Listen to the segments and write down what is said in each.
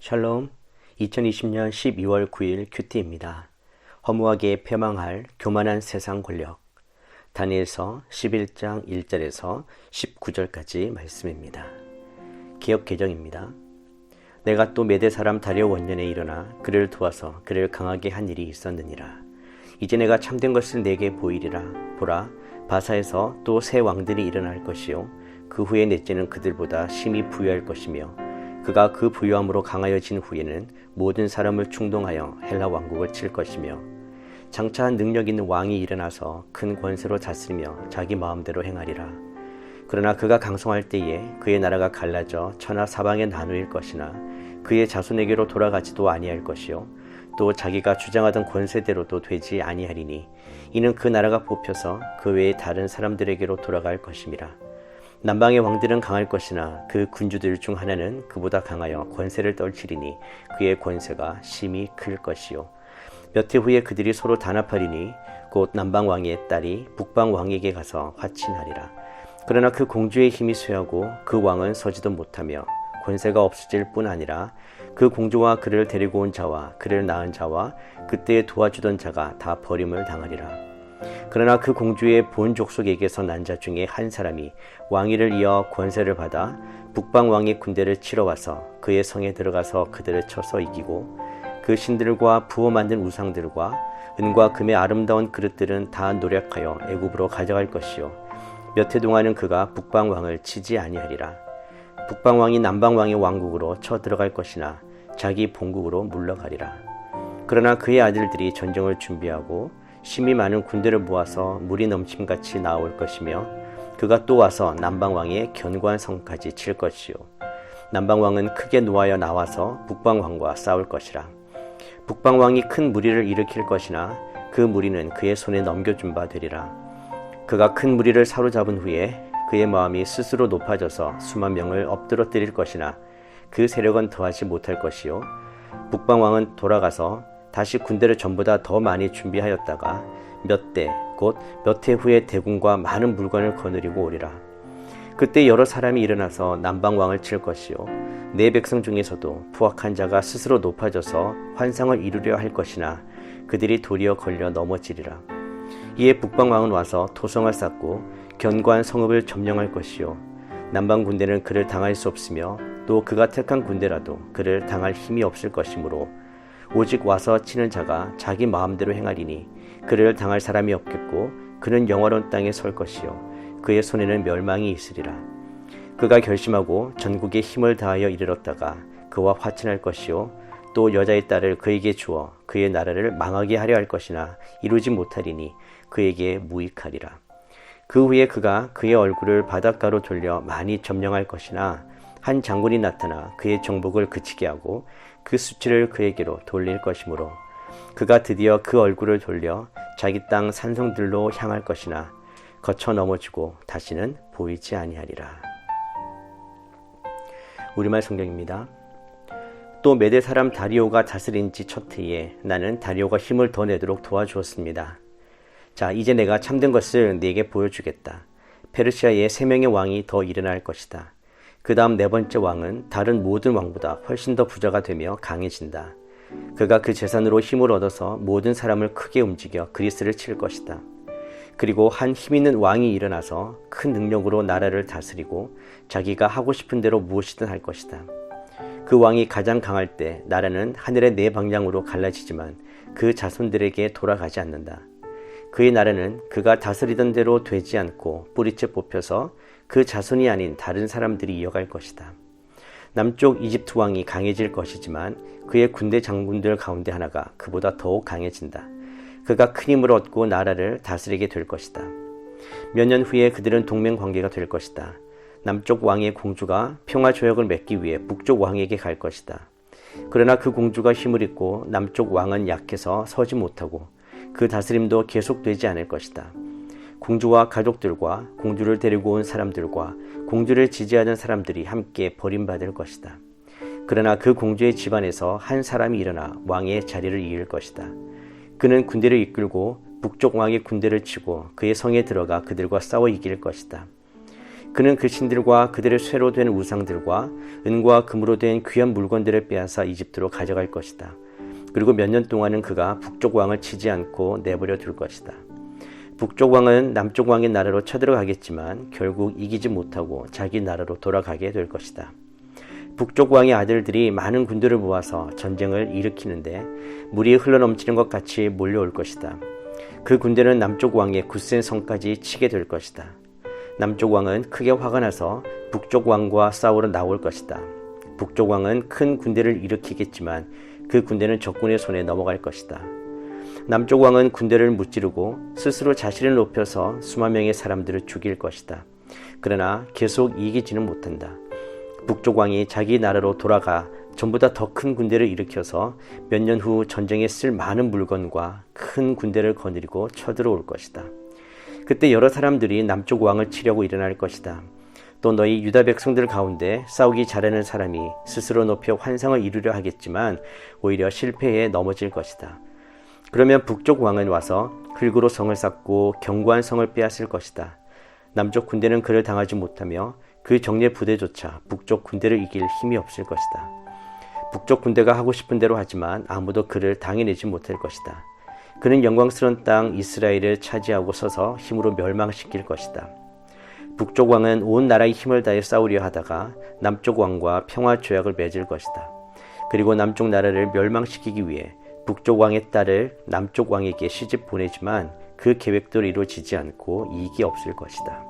샬롬, 2020년 12월 9일 큐티입니다. 허무하게 패망할 교만한 세상 권력. 다니엘서 11장 1절에서 19절까지 말씀입니다. 개역 개정입니다. 내가 또 메대 사람 다리오 원년에 일어나 그를 도와서 그를 강하게 한 일이 있었느니라. 이제 내가 참된 것을 내게 보이리라. 보라, 바사에서 또 새 왕들이 일어날 것이요 그 후에 넷째는 그들보다 심히 부유할 것이며 그가 그 부유함으로 강하여진 후에는 모든 사람을 충동하여 헬라 왕국을 칠 것이며 장차 능력 있는 왕이 일어나서 큰 권세로 다스리며 자기 마음대로 행하리라. 그러나 그가 강성할 때에 그의 나라가 갈라져 천하 사방에 나누일 것이나 그의 자손에게로 돌아가지도 아니할 것이요 또 자기가 주장하던 권세대로도 되지 아니하리니 이는 그 나라가 뽑혀서 그 외에 다른 사람들에게로 돌아갈 것임이라. 남방의 왕들은 강할 것이나 그 군주들 중 하나는 그보다 강하여 권세를 떨치리니 그의 권세가 심히 클 것이요 몇 해 후에 그들이 서로 단합하리니 곧 남방 왕의 딸이 북방 왕에게 가서 화친하리라. 그러나 그 공주의 힘이 쇠하고 그 왕은 서지도 못하며 권세가 없어질 뿐 아니라 그 공주와 그를 데리고 온 자와 그를 낳은 자와 그때에 도와주던 자가 다 버림을 당하리라. 그러나 그 공주의 본 족속에게서 난 자 중에 한 사람이 왕위를 이어 권세를 받아 북방 왕의 군대를 치러 와서 그의 성에 들어가서 그들을 쳐서 이기고 그 신들과 부어 만든 우상들과 은과 금의 아름다운 그릇들은 다 노력하여 애굽으로 가져갈 것이요 몇 해 동안은 그가 북방 왕을 치지 아니하리라. 북방 왕이 남방 왕의 왕국으로 쳐 들어갈 것이나 자기 본국으로 물러가리라. 그러나 그의 아들들이 전쟁을 준비하고 심히 많은 군대를 모아서 물이 넘침같이 나올 것이며 그가 또 와서 남방왕의 견고한 성까지 칠 것이요 남방왕은 크게 노하여 나와서 북방왕과 싸울 것이라. 북방왕이 큰 무리를 일으킬 것이나 그 무리는 그의 손에 넘겨준 바 되리라. 그가 큰 무리를 사로잡은 후에 그의 마음이 스스로 높아져서 수만 명을 엎드러뜨릴 것이나 그 세력은 더하지 못할 것이요 북방왕은 돌아가서 다시 군대를 전보다 더 많이 준비하였다가 몇 대, 곧 몇 해 후에 대군과 많은 물건을 거느리고 오리라. 그때 여러 사람이 일어나서 남방왕을 칠 것이요 내 백성 중에서도 부악한 자가 스스로 높아져서 환상을 이루려 할 것이나 그들이 도리어 걸려 넘어지리라. 이에 북방왕은 와서 토성을 쌓고 견고한 성읍을 점령할 것이요 남방 군대는 그를 당할 수 없으며 또 그가 택한 군대라도 그를 당할 힘이 없을 것이므로 오직 와서 치는 자가 자기 마음대로 행하리니 그를 당할 사람이 없겠고 그는 영화로운 땅에 설 것이요 그의 손에는 멸망이 있으리라. 그가 결심하고 전국에 힘을 다하여 이르렀다가 그와 화친할 것이요 또 여자의 딸을 그에게 주어 그의 나라를 망하게 하려 할 것이나 이루지 못하리니 그에게 무익하리라. 그 후에 그가 그의 얼굴을 바닷가로 돌려 많이 점령할 것이나 한 장군이 나타나 그의 정복을 그치게 하고 그 수치를 그에게로 돌릴 것이므로 그가 드디어 그 얼굴을 돌려 자기 땅 산성들로 향할 것이나 거쳐 넘어지고 다시는 보이지 아니하리라. 우리말 성경입니다. 또 메대 사람 다리오가 다스린 지 첫 해에 나는 다리오가 힘을 더 내도록 도와주었습니다. 자, 이제 내가 참된 것을 네게 보여주겠다. 페르시아에 3명의 왕이 더 일어날 것이다. 그 다음 4번째 왕은 다른 모든 왕보다 훨씬 더 부자가 되며 강해진다. 그가 그 재산으로 힘을 얻어서 모든 사람을 크게 움직여 그리스를 칠 것이다. 그리고 한 힘있는 왕이 일어나서 큰 능력으로 나라를 다스리고 자기가 하고 싶은 대로 무엇이든 할 것이다. 그 왕이 가장 강할 때 나라는 하늘의 4방향으로 갈라지지만 그 자손들에게 돌아가지 않는다. 그의 나라는 그가 다스리던 대로 되지 않고 뿌리째 뽑혀서 그 자손이 아닌 다른 사람들이 이어갈 것이다. 남쪽 이집트 왕이 강해질 것이지만 그의 군대 장군들 가운데 하나가 그보다 더욱 강해진다. 그가 큰 힘을 얻고 나라를 다스리게 될 것이다. 몇 년 후에 그들은 동맹 관계가 될 것이다. 남쪽 왕의 공주가 평화 조약을 맺기 위해 북쪽 왕에게 갈 것이다. 그러나 그 공주가 힘을 잃고 남쪽 왕은 약해서 서지 못하고 그 다스림도 계속되지 않을 것이다. 공주와 가족들과 공주를 데리고 온 사람들과 공주를 지지하는 사람들이 함께 버림받을 것이다. 그러나 그 공주의 집안에서 한 사람이 일어나 왕의 자리를 이을 것이다. 그는 군대를 이끌고 북쪽 왕의 군대를 치고 그의 성에 들어가 그들과 싸워 이길 것이다. 그는 그 신들과 그들의 쇠로 된 우상들과 은과 금으로 된 귀한 물건들을 빼앗아 이집트로 가져갈 것이다. 그리고 몇 년 동안은 그가 북쪽 왕을 치지 않고 내버려 둘 것이다. 북쪽 왕은 남쪽 왕의 나라로 쳐들어가겠지만 결국 이기지 못하고 자기 나라로 돌아가게 될 것이다. 북쪽 왕의 아들들이 많은 군대를 모아서 전쟁을 일으키는데 물이 흘러넘치는 것 같이 몰려올 것이다. 그 군대는 남쪽 왕의 굳센 성까지 치게 될 것이다. 남쪽 왕은 크게 화가 나서 북쪽 왕과 싸우러 나올 것이다. 북쪽 왕은 큰 군대를 일으키겠지만 그 군대는 적군의 손에 넘어갈 것이다. 남쪽 왕은 군대를 무찌르고 스스로 자신을 높여서 수만 명의 사람들을 죽일 것이다. 그러나 계속 이기지는 못한다. 북쪽 왕이 자기 나라로 돌아가 전보다 더 큰 군대를 일으켜서 몇 년 후 전쟁에 쓸 많은 물건과 큰 군대를 거느리고 쳐들어올 것이다. 그때 여러 사람들이 남쪽 왕을 치려고 일어날 것이다. 또 너희 유다 백성들 가운데 싸우기 잘하는 사람이 스스로 높여 환상을 이루려 하겠지만 오히려 실패에 넘어질 것이다. 그러면 북쪽 왕은 와서 흙으로 성을 쌓고 견고한 성을 빼앗을 것이다. 남쪽 군대는 그를 당하지 못하며 그 정예 부대조차 북쪽 군대를 이길 힘이 없을 것이다. 북쪽 군대가 하고 싶은 대로 하지만 아무도 그를 당해내지 못할 것이다. 그는 영광스러운 땅 이스라엘을 차지하고 서서 힘으로 멸망시킬 것이다. 북쪽 왕은 온 나라의 힘을 다해 싸우려 하다가 남쪽 왕과 평화 조약을 맺을 것이다. 그리고 남쪽 나라를 멸망시키기 위해 북쪽 왕의 딸을 남쪽 왕에게 시집 보내지만 그 계획도 이루어지지 않고 이익이 없을 것이다.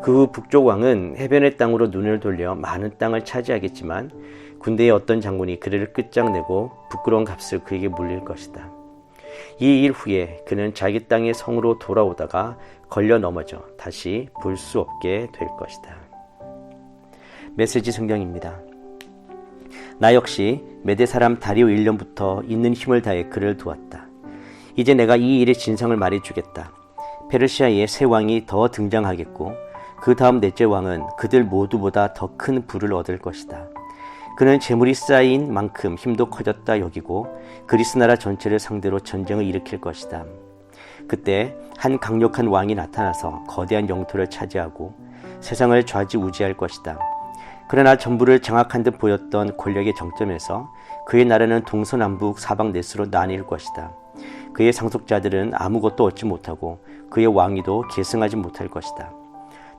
그 후 북쪽 왕은 해변의 땅으로 눈을 돌려 많은 땅을 차지하겠지만 군대의 어떤 장군이 그를 끝장내고 부끄러운 값을 그에게 물릴 것이다. 이 일 후에 그는 자기 땅의 성으로 돌아오다가 걸려 넘어져 다시 볼 수 없게 될 것이다. 메시지 성경입니다. 나 역시 메대 사람 다리오 1년부터 있는 힘을 다해 그를 도왔다. 이제 내가 이 일의 진상을 말해주겠다. 페르시아의 새 왕이 더 등장하겠고 그 다음 넷째 왕은 그들 모두보다 더 큰 부를 얻을 것이다. 그는 재물이 쌓인 만큼 힘도 커졌다 여기고 그리스 나라 전체를 상대로 전쟁을 일으킬 것이다. 그때 한 강력한 왕이 나타나서 거대한 영토를 차지하고 세상을 좌지우지할 것이다. 그러나 전부를 장악한 듯 보였던 권력의 정점에서 그의 나라는 동서남북 사방넷으로 나뉠 것이다. 그의 상속자들은 아무것도 얻지 못하고 그의 왕위도 계승하지 못할 것이다.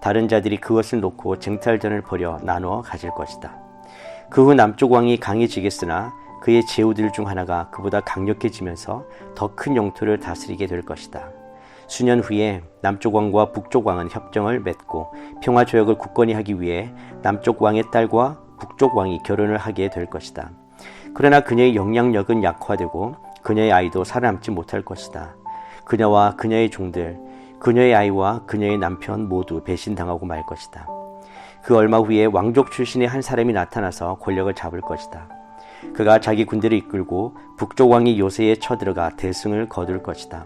다른 자들이 그것을 놓고 쟁탈전을 벌여 나누어 가질 것이다. 그 후 남쪽 왕이 강해지겠으나 그의 제후들 중 하나가 그보다 강력해지면서 더 큰 영토를 다스리게 될 것이다. 수년 후에 남쪽 왕과 북쪽 왕은 협정을 맺고 평화조약을 굳건히 하기 위해 남쪽 왕의 딸과 북쪽 왕이 결혼을 하게 될 것이다. 그러나 그녀의 영향력은 약화되고 그녀의 아이도 살아남지 못할 것이다. 그녀와 그녀의 종들, 그녀의 아이와 그녀의 남편 모두 배신당하고 말 것이다. 그 얼마 후에 왕족 출신의 한 사람이 나타나서 권력을 잡을 것이다. 그가 자기 군대를 이끌고 북쪽 왕이 요새에 쳐들어가 대승을 거둘 것이다.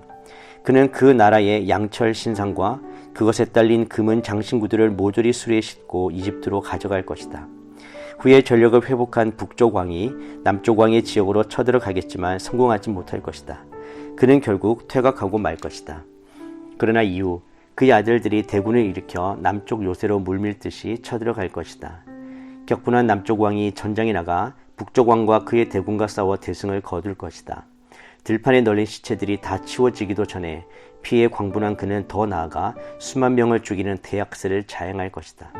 그는 그 나라의 양철 신상과 그것에 딸린 금은 장신구들을 모조리 수레에 싣고 이집트로 가져갈 것이다. 후에 전력을 회복한 북쪽 왕이 남쪽 왕의 지역으로 쳐들어가겠지만 성공하지 못할 것이다. 그는 결국 퇴각하고 말 것이다. 그러나 이후 그의 아들들이 대군을 일으켜 남쪽 요새로 물밀듯이 쳐들어갈 것이다. 격분한 남쪽 왕이 전장에 나가 북쪽 왕과 그의 대군과 싸워 대승을 거둘 것이다. 들판에 널린 시체들이 다 치워지기도 전에 피해 광분한 그는 더 나아가 수만 명을 죽이는 대학살을 자행할 것이다.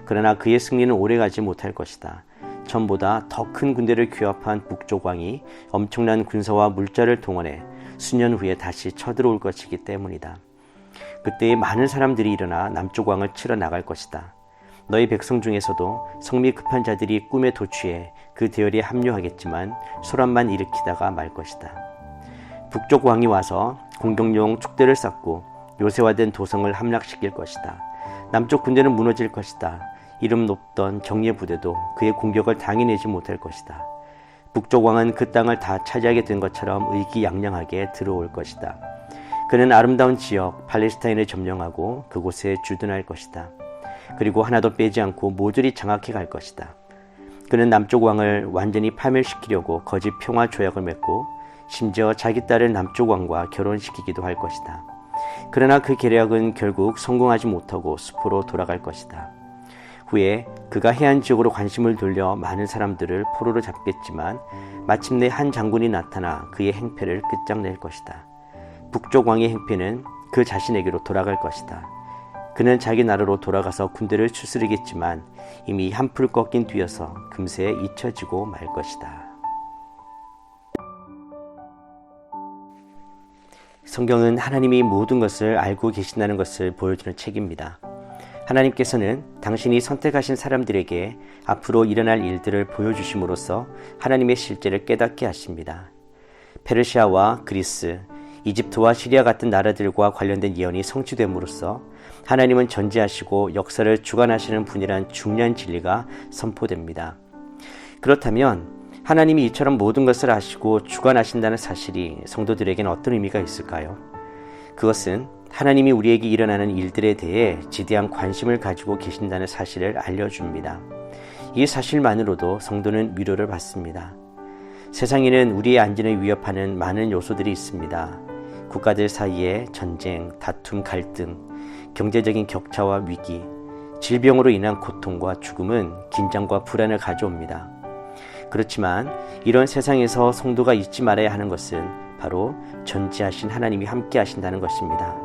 그러나 그의 승리는 오래가지 못할 것이다. 전보다 더 큰 군대를 규합한 북쪽 왕이 엄청난 군사와 물자를 동원해 수년 후에 다시 쳐들어올 것이기 때문이다. 그때에 많은 사람들이 일어나 남쪽 왕을 치러 나갈 것이다. 너희 백성 중에서도 성미 급한 자들이 꿈에 도취해 그 대열에 합류하겠지만 소란만 일으키다가 말 것이다. 북쪽 왕이 와서 공격용 축대를 쌓고 요새화된 도성을 함락시킬 것이다. 남쪽 군대는 무너질 것이다. 이름 높던 정예 부대도 그의 공격을 당해내지 못할 것이다. 북쪽 왕은 그 땅을 다 차지하게 된 것처럼 의기양양하게 들어올 것이다. 그는 아름다운 지역 팔레스타인을 점령하고 그곳에 주둔할 것이다. 그리고 하나도 빼지 않고 모조리 장악해 갈 것이다. 그는 남쪽 왕을 완전히 파멸시키려고 거짓 평화 조약을 맺고 심지어 자기 딸을 남쪽 왕과 결혼시키기도 할 것이다. 그러나 그 계략은 결국 성공하지 못하고 숲으로 돌아갈 것이다. 후에 그가 해안 지역으로 관심을 돌려 많은 사람들을 포로로 잡겠지만 마침내 한 장군이 나타나 그의 행패를 끝장낼 것이다. 북쪽 왕의 행패는 그 자신에게로 돌아갈 것이다. 그는 자기 나라로 돌아가서 군대를 추스르겠지만 이미 한풀 꺾인 뒤여서 금세 잊혀지고 말 것이다. 성경은 하나님이 모든 것을 알고 계신다는 것을 보여주는 책입니다. 하나님께서는 당신이 선택하신 사람들에게 앞으로 일어날 일들을 보여주심으로써 하나님의 실제를 깨닫게 하십니다. 페르시아와 그리스, 이집트와 시리아 같은 나라들과 관련된 예언이 성취됨으로써 하나님은 전지하시고 역사를 주관하시는 분이란 중요한 진리가 선포됩니다. 그렇다면 하나님이 이처럼 모든 것을 아시고 주관하신다는 사실이 성도들에게는 어떤 의미가 있을까요? 그것은 하나님이 우리에게 일어나는 일들에 대해 지대한 관심을 가지고 계신다는 사실을 알려줍니다. 이 사실만으로도 성도는 위로를 받습니다. 세상에는 우리의 안전을 위협하는 많은 요소들이 있습니다. 국가들 사이의 전쟁, 다툼, 갈등, 경제적인 격차와 위기, 질병으로 인한 고통과 죽음은 긴장과 불안을 가져옵니다. 그렇지만 이런 세상에서 성도가 잊지 말아야 하는 것은 바로 전지하신 하나님이 함께 하신다는 것입니다.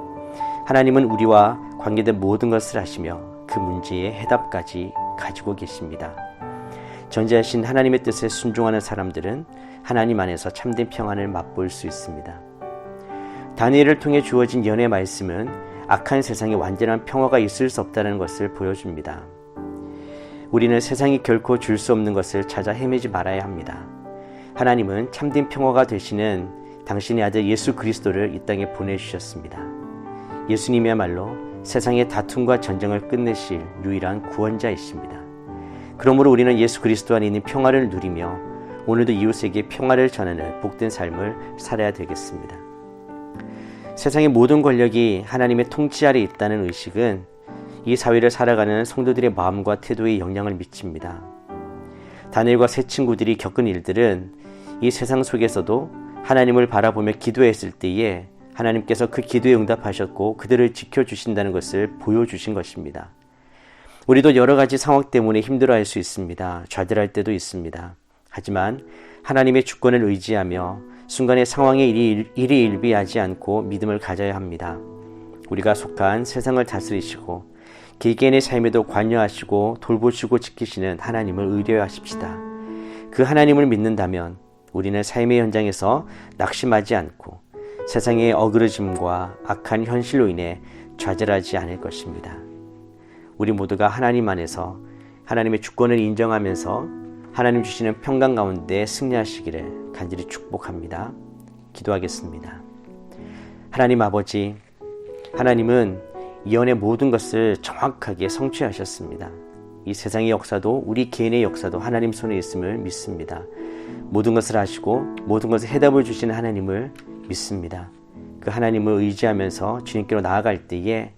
하나님은 우리와 관계된 모든 것을 아시며 그 문제의 해답까지 가지고 계십니다. 전지하신 하나님의 뜻에 순종하는 사람들은 하나님 안에서 참된 평안을 맛볼 수 있습니다. 다니엘을 통해 주어진 예언의 말씀은 악한 세상에 완전한 평화가 있을 수 없다는 것을 보여줍니다. 우리는 세상이 결코 줄 수 없는 것을 찾아 헤매지 말아야 합니다. 하나님은 참된 평화가 되시는 당신의 아들 예수 그리스도를 이 땅에 보내주셨습니다. 예수님이야말로 세상의 다툼과 전쟁을 끝내실 유일한 구원자이십니다. 그러므로 우리는 예수 그리스도 안에 있는 평화를 누리며 오늘도 이웃에게 평화를 전하는 복된 삶을 살아야 되겠습니다. 세상의 모든 권력이 하나님의 통치 아래 있다는 의식은 이 사회를 살아가는 성도들의 마음과 태도에 영향을 미칩니다. 다니엘과 세 친구들이 겪은 일들은 이 세상 속에서도 하나님을 바라보며 기도했을 때에 하나님께서 그 기도에 응답하셨고 그들을 지켜주신다는 것을 보여주신 것입니다. 우리도 여러 가지 상황 때문에 힘들어할 수 있습니다. 좌절할 때도 있습니다. 하지만 하나님의 주권을 의지하며 순간의 상황에 일희일비하지 않고 믿음을 가져야 합니다. 우리가 속한 세상을 다스리시고 개개인의 삶에도 관여하시고 돌보시고 지키시는 하나님을 의뢰하십시다. 그 하나님을 믿는다면 우리는 삶의 현장에서 낙심하지 않고 세상의 어그러짐과 악한 현실로 인해 좌절하지 않을 것입니다. 우리 모두가 하나님 안에서 하나님의 주권을 인정하면서 하나님 주시는 평강 가운데 승리하시기를 간절히 축복합니다. 기도하겠습니다. 하나님 아버지, 하나님은 예언의 모든 것을 정확하게 성취하셨습니다. 이 세상의 역사도 우리 개인의 역사도 하나님 손에 있음을 믿습니다. 모든 것을 아시고 모든 것을 해답을 주시는 하나님을 믿습니다. 그 하나님을 의지하면서 주님께로 나아갈 때에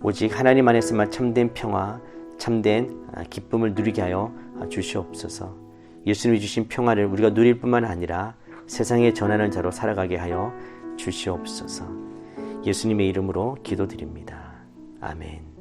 오직 하나님 안에서만 참된 평화, 참된 기쁨을 누리게 하여 주시옵소서. 예수님이 주신 평화를 우리가 누릴 뿐만 아니라 세상에 전하는 자로 살아가게 하여 주시옵소서. 예수님의 이름으로 기도드립니다. 아멘.